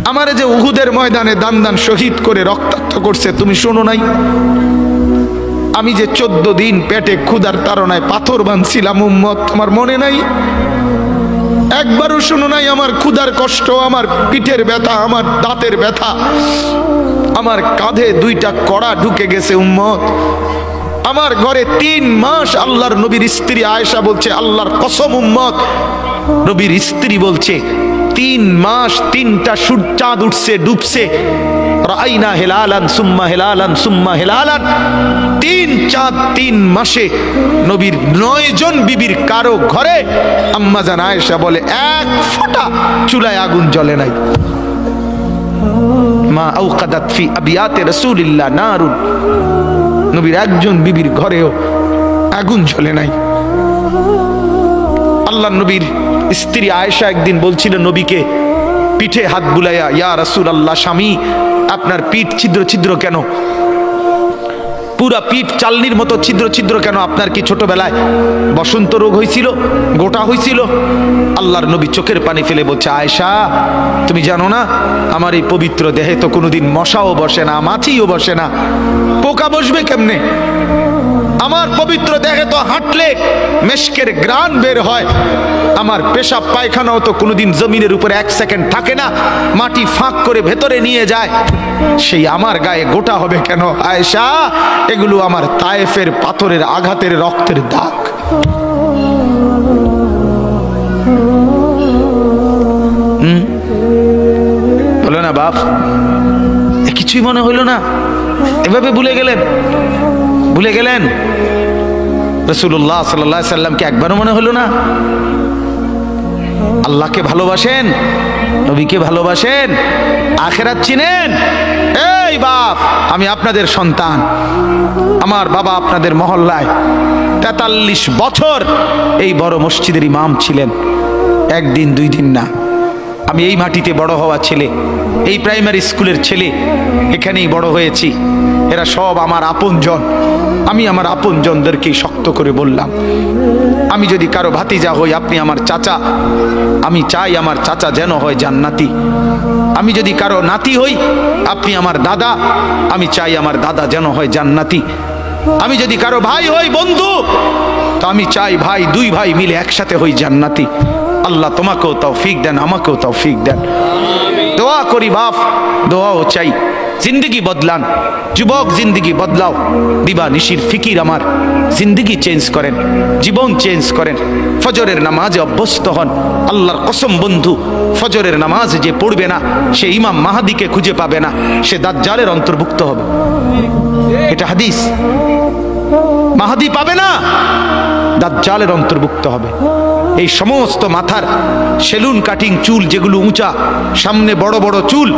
আমারে যে উহুদের ময়দানে দান দান শহীদ করে রক্তাক্ত করছে তুমি শোনো নাই? আমি যে 14 দিন পেটে ক্ষুধার তাড়নায় পাথর বাঁধছিলাম উম্মত, তোমার মনে নাই? একবারও শোনো নাই আমার ক্ষুধার কষ্ট, আমার পিঠের ব্যথা, আমার দাঁতের ব্যথা, আমার কাঁধে 2টা কড়া ঢুকে গেছে উম্মত। আমার ঘরে 3 মাস আল্লাহর নবীর স্ত্রী আয়েশা বলছে, আল্লাহর কসম উম্মত, নবীর স্ত্রী বলছে 3 মাস 3টা চাঁদ উঠছে ডুবছে, রাইনা হেলালান সুম্মা হেলালান সুম্মা হেলালান, 3 চাঁদ 3 মাসে নবীর 9 জন বিবির কারো ঘরে আম্মা জান আয়েশা বলে 1 ফোঁটা চুলায় আগুন জ্বলে নাই। মা আওকাদাত ফি আবিয়াতে রাসূলিল্লাহ নারুন, নবীর একজন বিবির ঘরেও আগুন জ্বলে নাই। আল্লাহ নবীর স্ত্রী আয়েশা একদিন বলছিল নবীকে পিঠে হাত বুলাইয়া, ইয়া রাসূলুল্লাহ, স্বামী আপনার পিঠ ছিদ্র ছিদ্র কেন? পুরা পিঠ চালনির মতো ছিদ্র ছিদ্র কেন? আপনার কি ছোটবেলায় বসন্ত রোগ হয়েছিল, গোটা হয়েছিল? আল্লাহর নবী চোখের পানি ফেলে বলছে, আয়েশা তুমি জানো না আমার এই পবিত্র দেহে তো কোনোদিন মশাও বসে না, মাছিও বসে না, পোকা বসবে কেমনে? আমার পবিত্র দেহে তো হাঁটলে মেশকের গ্রান বের হয়, আমার পেশাব পায়খানাও তো কোনোদিন জমিনের উপরে 1 সেকেন্ড থাকে না, মাটি ফাঁক করে ভেতরে নিয়ে যায়, সেই আমার গায়ে গোটা হবে কেন? আয়েশা এগুলো আমার তায়েফের পাথরের আঘাতের রক্তের দাগ। বলো না বাপ, কিছুই মনে হইল না? এভাবে ভুলে গেলেন, ভুলে গেলেন? রাসূলুল্লাহ সাল্লাল্লাহু আলাইহি সাল্লামকে একবারও মনে হলো না? আল্লাহকে ভালোবাসেন, নবীকে ভালোবাসেন, আখিরাত চিনেন? এই বাপ, আমি আপনাদের সন্তান, আমার বাবা আপনাদের মহল্লায় 43 বছর এই বড় মসজিদের ইমাম ছিলেন, 1 দিন 2 দিন না। আমি এই মাটিতে বড় হওয়া ছেলে, এই প্রাইমারি স্কুলের ছেলে, এখানেই বড় হয়েছি। এরা সব আমার আপনজন। আমি আমার আপনজনদেরকেই শক্ত করে বললাম, আমি যদি কারো ভাতিজা হই আপনি আমার চাচা, আমি চাই আমার চাচা যেন হয় জান্নাতি। আমি যদি কারো নাতি হই আপনি আমার দাদা, আমি চাই আমার দাদা যেন হয় জান্নাতি। আমি যদি কারো ভাই হই বন্ধু, তো আমি চাই ভাই 2 ভাই মিলে একসাথে হই জান্নাতি। আল্লাহ তোমাকেও তৌফিক দেন, আমাকেও তৌফিক দেন। দোয়া করি বাপ, দোয়াও চাই। জিন্দগি বদলান যুবক, জিন্দগি বদলাও। দিবা নিশির ফিকির আমার, জিন্দগি চেঞ্জ করেন, জীবন চেঞ্জ করেন। ফজরের নামাজে অভ্যস্ত হন। আল্লাহর কসম বন্ধু, ফজরের নামাজ যে পড়বে না সে ইমাম মাহাদিকে খুঁজে পাবে না, সে দাজ্জালের অন্তর্ভুক্ত হবে। এটা হাদিস। মাহাদি পাবে না, দাজ্জালের অন্তর্ভুক্ত হবে। এই সমস্ত মাথার সেলুন কাটিং চুল যেগুলো উঁচা, সামনে বড় বড় চুল,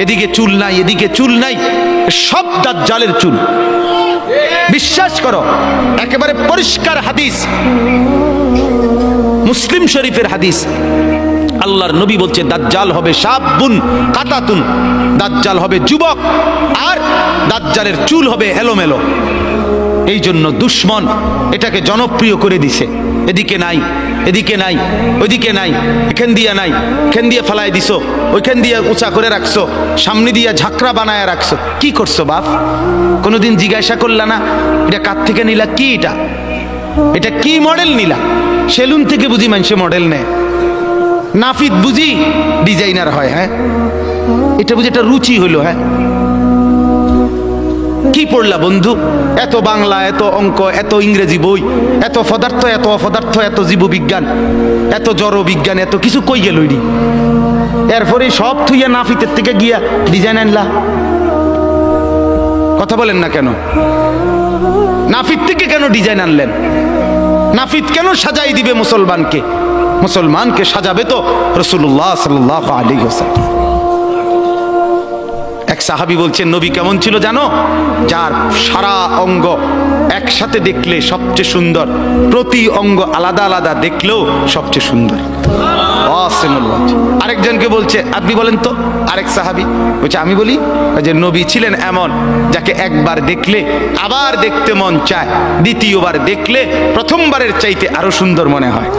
এদিকে চুল নাই এদিকে চুল নাই, সব দাজ্জালের চুল। বিশ্বাস করো, একেবারে পরিষ্কার হাদিস, মুসলিম শরীফের হাদিস। আল্লাহর নবী বলছে দাজ্জাল হবে শাবুন কাতাতুন, দাজ্জাল হবে যুবক, আর দাজ্জালের চুল হবে এলোমেলো। এই জন্য দুশ্মন এটাকে জনপ্রিয় করে দিছে। এদিকে নাই এদিকে নাই, ওইদিকে নাই, এখান দিয়ে নাই, এখান দিয়ে ফেলায় দিছো, ওইখান দিয়ে উঁচা করে রাখছো, সামনে দিয়ে ঝাঁকড়া বানায় রাখছো। কি করছো বাপ? কোনোদিন জিজ্ঞাসা করলা না এটা কার থেকে নিলা? কি এটা, এটা কি মডেল নিলা? সেলুন থেকে বুঝি মানুষে মডেল নেয়, নাফিদ বুঝি ডিজাইনার হয়? হ্যাঁ, এটা বুঝি একটা রুচি হইলো? হ্যাঁ, কি পড়লা বন্ধু? এত বাংলা, এত অঙ্ক, এত ইংরেজি বই, এত পদার্থ, এত অপদার্থ, এত জীববিজ্ঞান, এত জড় বিজ্ঞান, এত কিছু কই গেল? এরপরে সব থুইয়া নাফিতের থেকে গিয়া ডিজাইন আনলা। কথা বলেন না কেন? নাফিত থেকে কেন ডিজাইন আনলেন? নাফিত কেন সাজাই দিবে মুসলমানকে? মুসলমানকে সাজাবে তো রাসূলুল্লাহ সাল্লাল্লাহু আলাইহি ওয়াসাল্লাম। এক সাহাবী বলছেন নবী কেমন ছিল জানো? যার সারা অঙ্গ একসাথে দেখলে সবচেয়ে সুন্দর, প্রতি অঙ্গ আলাদা আলাদা দেখলেও সবচেয়ে সুন্দর। আরেকজনকে বলছে আপনি বলেন তো, আরেক সাহাবী বলছে আমি বলি, যে নবী ছিলেন এমন যাকে একবার দেখলে আবার দেখতে মন চায়, দ্বিতীয়বার দেখলে প্রথমবারের চাইতে আরো সুন্দর মনে হয়,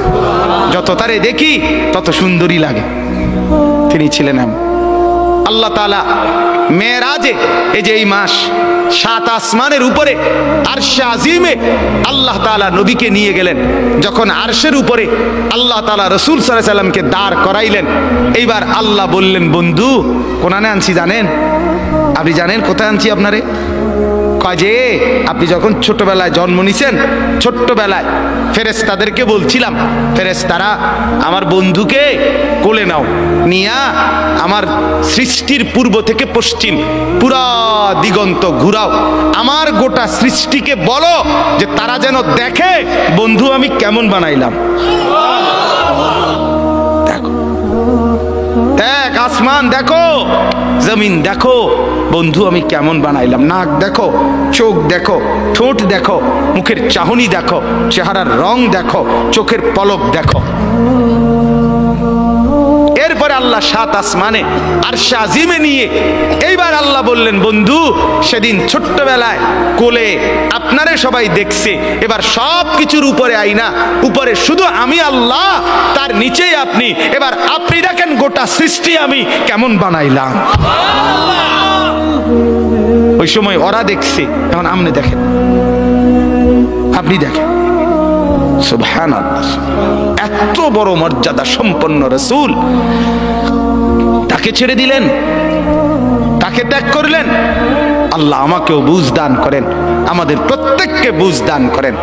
যত তারে দেখি তত সুন্দরই লাগে। তিনি ছিলেন এমন। আল্লাহ তাআলা মেরাজে, এই যে এই মাস 7 আসমানের উপরে আরশে আজিমে আল্লাহ তাআলা নবীকে নিয়ে গেলেন। যখন আরশের উপরে আল্লাহ তাআলা রাসূল সাল্লাল্লাহু আলাইহি সাল্লামকে দাঁড় করাইলেন, এইবার আল্লাহ বললেন, বন্ধু কোনানে আনছি জানেন? আপনি জানেন কোথায় আনছি আপনারে? কাজে আপনি যখন ছোটবেলায় জন্ম নিছেন, ছোট্টবেলায় ফেরেশতাদেরকে বলছিলাম, ফেরেশতারা আমার বন্ধুকে কোলে নাও, নিয়া আমার সৃষ্টির পূর্ব থেকে পশ্চিম পুরা দিগন্ত ঘুরাও, আমার গোটা সৃষ্টিকে বলো যে তারা যেন দেখে বন্ধু আমি কেমন বানাইলাম। দেখো, দেখ আসমান দেখো, জমিন দেখো, বন্ধু আমি কেমন বানাইলাম। নাক দেখো, চোখ দেখো, ঠোঁট দেখো, মুখের চাহনি দেখো, চেহারার রং দেখো, চোখের পলক দেখো। এরপরে আল্লাহ 7 আসমানে আরশে আজিমে নিয়ে এইবার আল্লাহ বললেন, বন্ধু সেদিন ছোট্টবেলায় কোলে আপনারে সবাই দেখছে, এবার সব কিছুর উপরে আইনা, উপরে শুধু আমি আল্লাহ, তার নিচেই আপনি, এবার আপনি দেখেন গোটা সৃষ্টি আমি কেমন বানাইলাম। ওই সময় ওরা দেখছে, এখন আপনি দেখেন, আপনি দেখেন। সুবহানাল্লাহ, এত বড় মর্যাদা সম্পন্ন রাসূল, তাকে ছেড়ে দিলেন, তাকে ত্যাগ করলেন। আল্লাহ আমাকেও বুঝ দান করেন, আমাদের প্রত্যেককে বুঝ দান করেন।